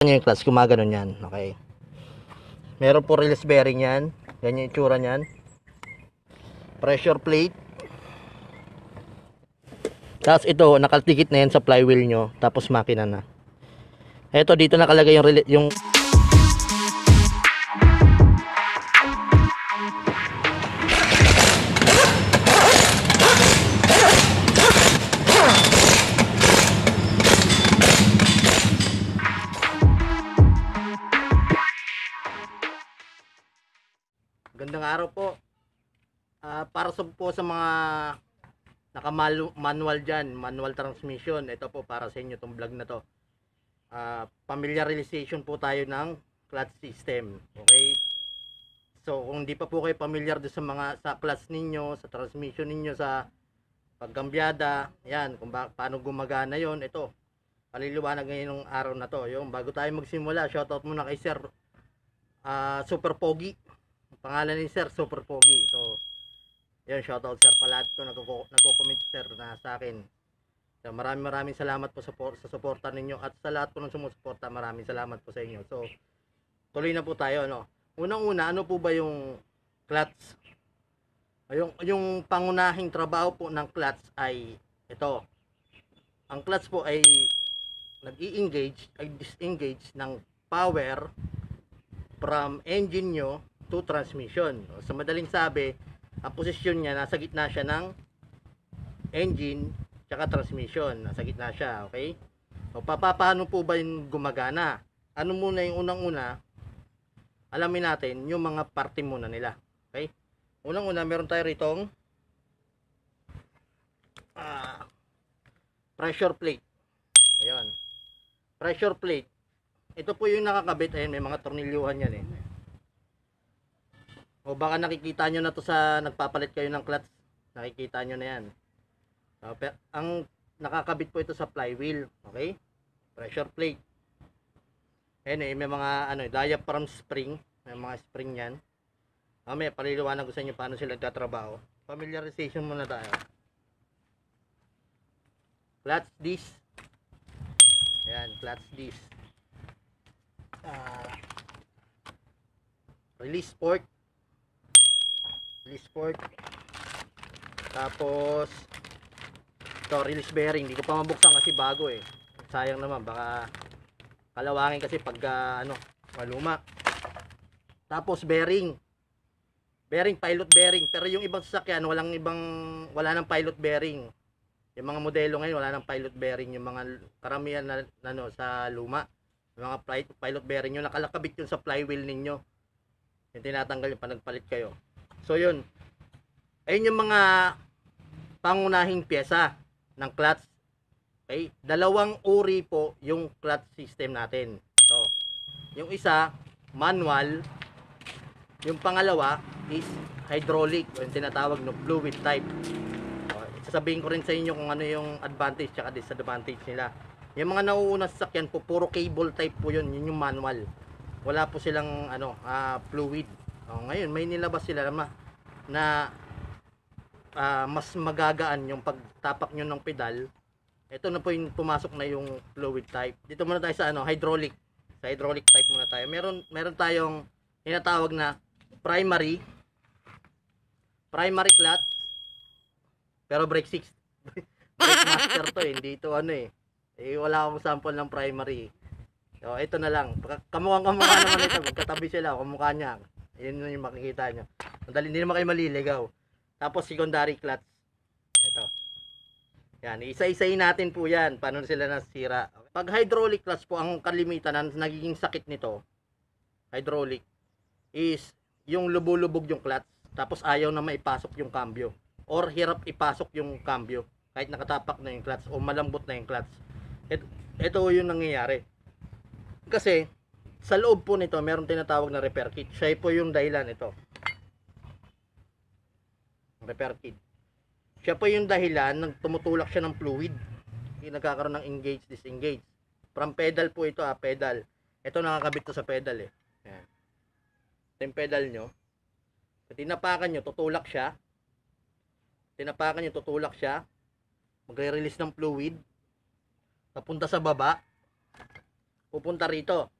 Yung clutch, gumagano yan. Okay. Meron po release bearing yan. Ganyan yung itsura niyan. Pressure plate. Tapos ito, nakatikit na yan sa flywheel nyo. Tapos makina na. Ito, dito nakalagay yung Gandang araw po. Para sa mga naka-manual dyan, manual transmission, ito po para sa inyo itong vlog na to. Familiarization po tayo ng clutch system. Okay? So, kung di pa po kayo familiar sa clutch ninyo, sa transmission ninyo, sa paggambyada, yan, kung paano gumagana yon, ito. Paliliwanag ngayon ng araw na to. Yung bago tayo magsimula, shoutout muna kay Sir Super Pogi. Pangalan ni Sir Super Pogi. So, yun, shoutout Sir Palad ko, nagko-comment Sir na sa akin. So, maraming salamat po sa suporta ninyo, at sa lahat po ng sumusuporta, maraming salamat po sa inyo. So, tuloy na po tayo, no. Unang-una, ano po ba yung clutch? Yung pangunahing trabaho po ng clutch ay ito. Ang clutch po ay disengage ng power from engine nyo to transmission. Sa madaling sabi, ang posisyon niya, nasa gitna siya ng engine tsaka transmission. Nasa gitna siya, okay? So, paano po ba yung gumagana? Ano muna yung unang-una? Alamin natin yung mga parte muna nila. Okay? Unang-una, meron tayo ritong pressure plate. Ayan. Pressure plate. Ito po yung nakakabit. Ayan, may mga tornilyuhan yan eh. O baka nakikita nyo na to sa nagpapalit kayo ng clutch. Nakikita nyo na yan. So, ang nakakabit po ito sa flywheel. Okay? Pressure plate. Ayan eh, may mga diaphragm spring. May mga spring yan. May paliliwanag ko sa inyo paano sila nagtatrabaho. Familiarization muna tayo. Clutch disc. Ayan, clutch disc. Release fork. Release fork. Tapos ito, release bearing. Hindi ko pa mabuksan kasi bago eh. Sayang naman, baka kalawangin kasi pag maluma. Tapos bearing. Bearing, pilot bearing. Pero yung ibang sasakyan, wala nang pilot bearing. Yung mga modelo ngayon, wala nang pilot bearing. Yung mga karamihan na sa luma, yung mga pilot bearing, yung nakalakabit yun sa flywheel ninyo. Yung tinatanggal yung panagpalit kayo. So yun, ayun yung mga pangunahing pyesa ng clutch. Okay? Dalawang uri po yung clutch system natin. So, yung isa, manual. Yung pangalawa is hydraulic, o yung tinatawag no fluid type. So, sasabihin ko rin sa inyo kung ano yung advantage at disadvantage nila. Yung mga nauunang sasakyan po, puro cable type po yun. Yun yung manual. Wala po silang fluid. Ngayon may nilabas sila na mas magagaan yung pagtapak nyo ng pedal. Ito na po yung pumasok na yung fluid type. Dito muna tayo sa hydraulic. Sa hydraulic type muna tayo. Meron tayong tinatawag na primary clutch. Pero brake 6. Brake master to eh. Hindi ito wala akong sample ng primary. So ito na lang. Kamukha naman ito. Magkatabi sila. Kamukha niya. Yun yung makikita nyo. Hindi naman kayo maliligaw. Tapos secondary clutch. Ito. Yan. Isa-isayin natin po yan. Paano sila nasira. Pag hydraulic clutch po, ang kalimitan na nagiging sakit nito, hydraulic, is yung lubog-lubog yung clutch. Tapos ayaw na maipasok yung cambio. Or hirap ipasok yung cambio. Kahit nakatapak na yung clutch o malambot na yung clutch. Ito yung nangyayari. Kasi, sa loob po nito, meron tinatawag na repair kit. Siya po yung dahilan ito. Repair kit. Siya po yung dahilan nang tumutulak siya ng fluid. Nagkakaroon ng engage, disengage. From pedal po ito, pedal. Ito nakakabit to sa pedal eh. Ayan. Ito yung pedal nyo. So, tinapakan nyo, tutulak siya. Magre-release ng fluid. Papunta sa baba. pupunta rito.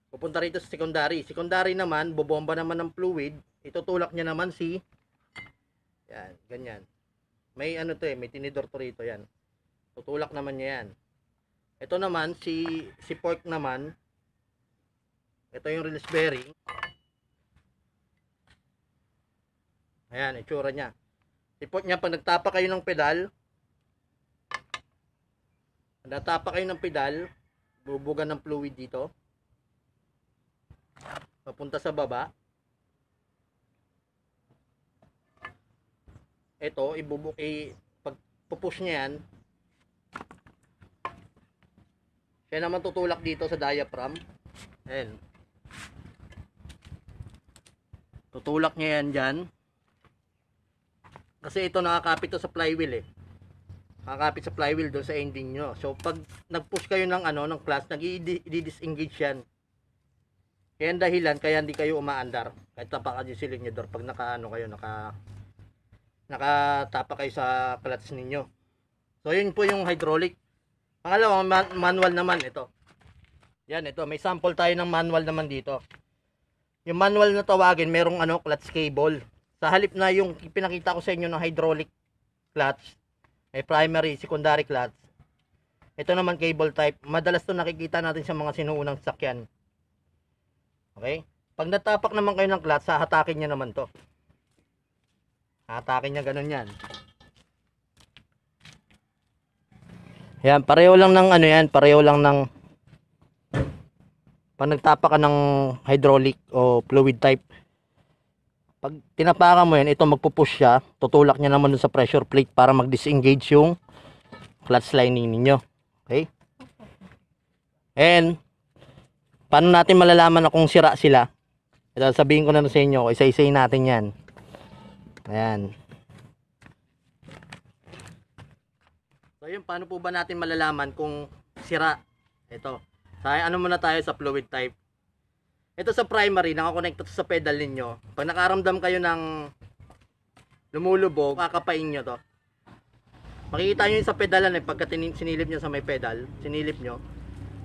Pupunta rito sa secondary. Secondary naman, bobomba naman ng fluid. Itutulak niya naman si, yan, ganyan. May ano to may tinidor to rito, yan. Tutulak naman niya yan. Ito naman, si fork naman, ito yung release bearing. Ayan, itsura niya. Si fork niya, pag nagtapa kayo ng pedal, bubugan ng fluid dito. Papunta sa baba. Ito, pag pupush niya yan, siya naman tutulak dito sa diaphragm. Ayan. Tutulak niya yan dyan. Kasi ito nakakapit to sa flywheel Nakakapit sa flywheel doon sa ending nyo. So pag nag-push kayo ng ng clutch, nag-i-disengage yan. Kaya ang dahilan kaya hindi kayo umaandar. Kahit tapakan yung cylinder pag nakatapa kayo sa clutch ninyo. So yun po yung hydraulic. Pangalawa, manual naman ito. Yan, ito may sample tayo ng manual naman dito. Yung manual na tawagin, merong clutch cable. Sa halip na yung pinakita ko sa inyo ng hydraulic clutch, may primary, secondary clutch. Ito naman cable type. Madalas to nakikita natin sa mga sinuunang sasakyan. Okay? Pag natapak naman kayo ng clutch, hahatakin niya naman to. Hahatakin niya ganun yan. Yan, pareho lang ng pareho lang ng pag nagtapak ka ng hydraulic o fluid type. Pag tinapakan mo yan, ito magpupush siya, tutulak niya naman dun sa pressure plate para mag-disengage yung clutch lining ninyo. Okay? And paano natin malalaman na kung sira sila? Ito, sabihin ko na sa inyo, isa-isayin natin yan. Ayan. So yun, paano po ba natin malalaman kung sira? Ito. Ano muna tayo sa fluid type. Ito sa primary, nakakonect ito sa pedal ninyo. Pag nakaramdam kayo ng lumulubog, kakapain nyo to. Makikita nyo yung sa pedalan pagka sinilip nyo sa may pedal, sinilip nyo.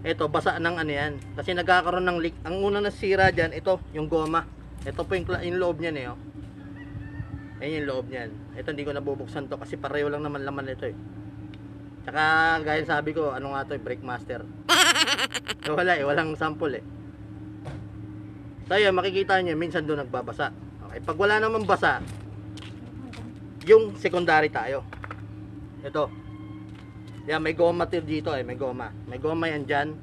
Ito, basa ng yan. Kasi nagkakaroon ng leak. Ang una nasira dyan, ito, yung goma. Ito po yung loob niyan Ayan yung loob niyan. Ito, hindi ko nabubuksan to kasi pareho lang naman laman ito Tsaka, gaya sabi ko, ano nga to brake master. So, walang sample So, yun, makikita nyo, minsan doon nagbabasa. Okay, pag wala namang basa, yung secondary tayo. Ito. Yan, may goma dito may goma. May goma yan dyan.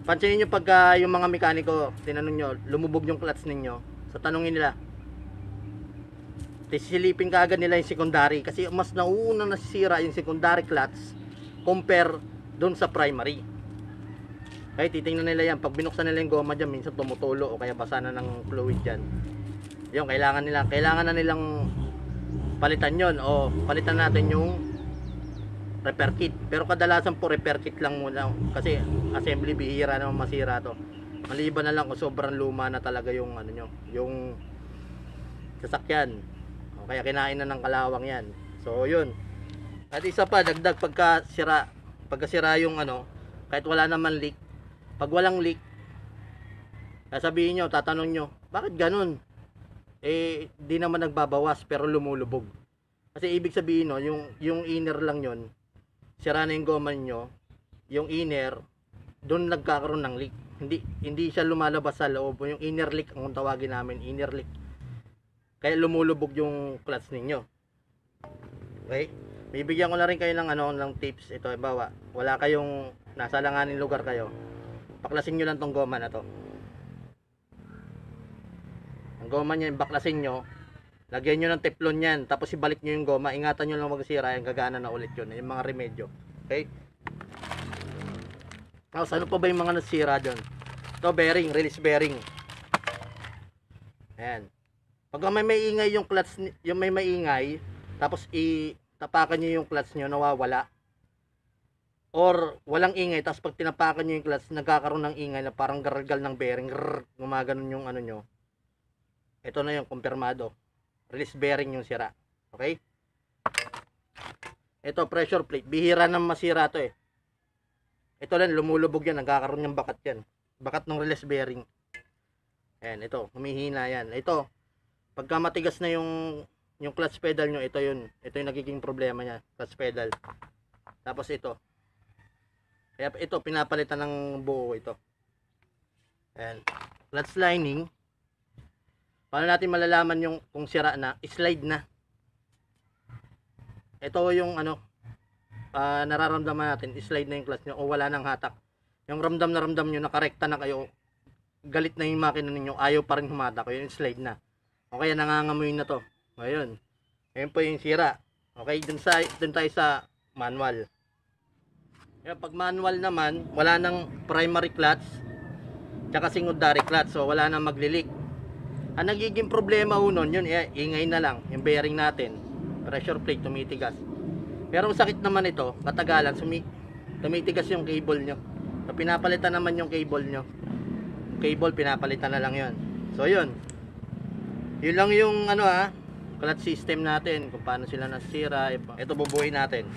Pansinin nyo pagka yung mga mekaniko, tinanong nyo, lumubog yung clutch ninyo. So, tanongin nila. Sisilipin ka agad nila yung secondary. Kasi mas nauuna nasisira yung secondary clutch compare doon sa primary. Okay, titingnan nila yan. Pag binuksan nila yung goma dyan, minsan tumutulo o kaya basa na ng fluid dyan. Yung kailangan na nilang palitan yon o palitan natin yung repair kit. Pero kadalasan po repair kit lang muna kasi assembly bihira naman masira to. Maliban na lang kung sobrang luma na talaga yung yung sasakyan. O kaya kinain na ng kalawang yan. So yun. At isa pa dagdag pagka sira yung kahit wala naman leak. Pag walang leak, sasabihin nyo, tatanong nyo, bakit ganun? Di naman nagbabawas pero lumulubog. Kasi ibig sabihin yung inner lang yon, sira na yung goma nyo, yung inner, doon nagkakaroon ng leak. Hindi siya lumalabas sa loob. Yung inner leak, ang tawagin namin, inner leak. Kaya lumulubog yung clutch ninyo. Okay? Bibigyan ko na rin kayo ng tips. Ito, halimbawa, wala kayong, nasa langaning lugar kayo. Baklasin nyo lang tong goma na to. Ang goma nyo, baklasin nyo. Lagyan nyo ng teflon yan. Tapos ibalik nyo yung goma. Ingatan nyo lang magsira. Yung gagana na ulit yun. Yung mga remedyo. Okay? Tapos ano pa ba yung mga nasira dyan? Ito, bearing. Release bearing. Ayan. Pag may ingay yung clutch, yung may maingay, tapos tapakan nyo yung clutch nyo, nawawala. Or walang ingay, tapos pag tinapakan nyo yung clutch, nagkakaroon ng ingay na parang gargal ng bearing, gumaganon yung nyo. Ito na yung kumpirmado. Release bearing yung sira. Okay? Ito, pressure plate. Bihira nang masira to Ito lang, lumulubog yan, nagkakaroon yung bakat yan. Bakat ng release bearing. Ayan, ito, humihina yan. Ito, pagka matigas na yung clutch pedal nyo, ito yun. Ito yung nagiging problema niya, clutch pedal. Tapos ito. Kaya ito, pinapalitan ng buo ito. Ayan. Clutch lining. Paano natin malalaman yung kung sira na? Slide na. Ito yung ano, nararamdaman natin, slide na yung clutch nyo o wala nang hatak. Yung ramdam na ramdam nyo, nakarekta na kayo, galit na yung makina ninyo, ayaw pa rin humatak, yung slide na. O kaya nangangamoy na to. Ngayon, ayun po yung sira. Okay, dun tayo sa manual. Kaya pag manual naman, wala nang primary clutch, tsaka secondary clutch, so wala nang maglilik. Ang nagiging problema ho nun, yun, ingay na lang, yung bearing natin, pressure plate, tumitigas. Pero ang sakit naman ito, katagalan, tumitigas yung cable nyo. So, pinapalitan naman yung cable nyo. Yung cable, pinapalitan na lang yun. So, yun. Yun lang yung, clutch system natin. Kung paano sila nasira. Ito, bubuuin natin.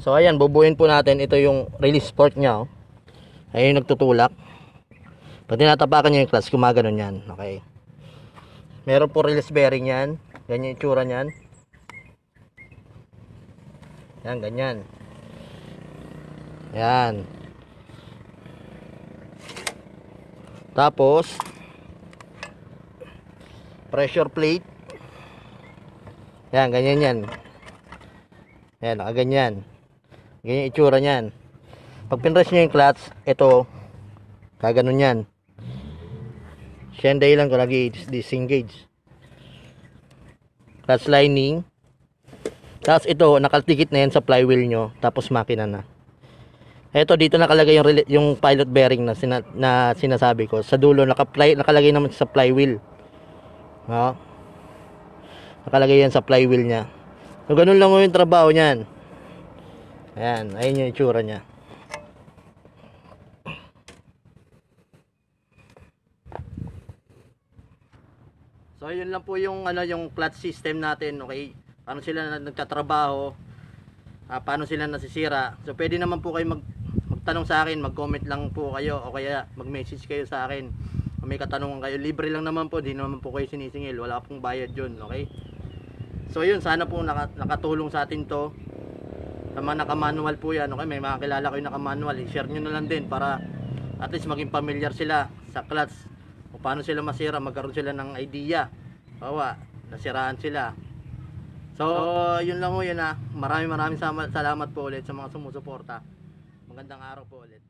So, ayan, bubuuin po natin. Ito yung release port nya. Oh. Ayan yung nagtutulak. Pag tinatapakan nyo yung clutch, gumaganon yan. Okay. Meron po release bearing yan. Ganyan yung itsura nyan. Yan, ganyan. Yan. Tapos, pressure plate. Yan, ganyan yan. Yan, nakaganyan. Ganyan yung itsura nyan. Pag pinress nyo yung clutch, ito, kaganon yan. Siya yung dahilan ko lagi disengage. Clutch lining. Tapos ito, nakatikit na yan sa flywheel nyo. Tapos makina na. Ito, dito nakalagay yung pilot bearing na sinasabi ko. Sa dulo, nakalagay naman sa flywheel. No? Nakalagay yan sa flywheel nya. So, ganun lang yung trabaho nyan. Ayan, ayun yung itsura nya. So, yun lang po yung yung clutch system natin, okay? Paano sila nagtatrabaho? Paano sila nasisira? So, pwede naman po kayo magtanong sa akin, mag-comment lang po kayo o kaya mag-message kayo sa akin. Kung may katanungan kayo, libre lang naman po, di naman po kayo sinisingil, wala pong bayad yun, okay? So, yun, sana po nakatulong sa atin to. Sa mga naka-manual po yan, okay? May mga kilala kayo naka-manual, i-share nyo na lang din para at least maging familiar sila sa clutch. Kung paano sila masira, magkaroon sila ng idea. Bawa, nasiraan sila. So, yun lang po yun. Maraming salamat po ulit sa mga sumusuporta. Magandang araw po ulit.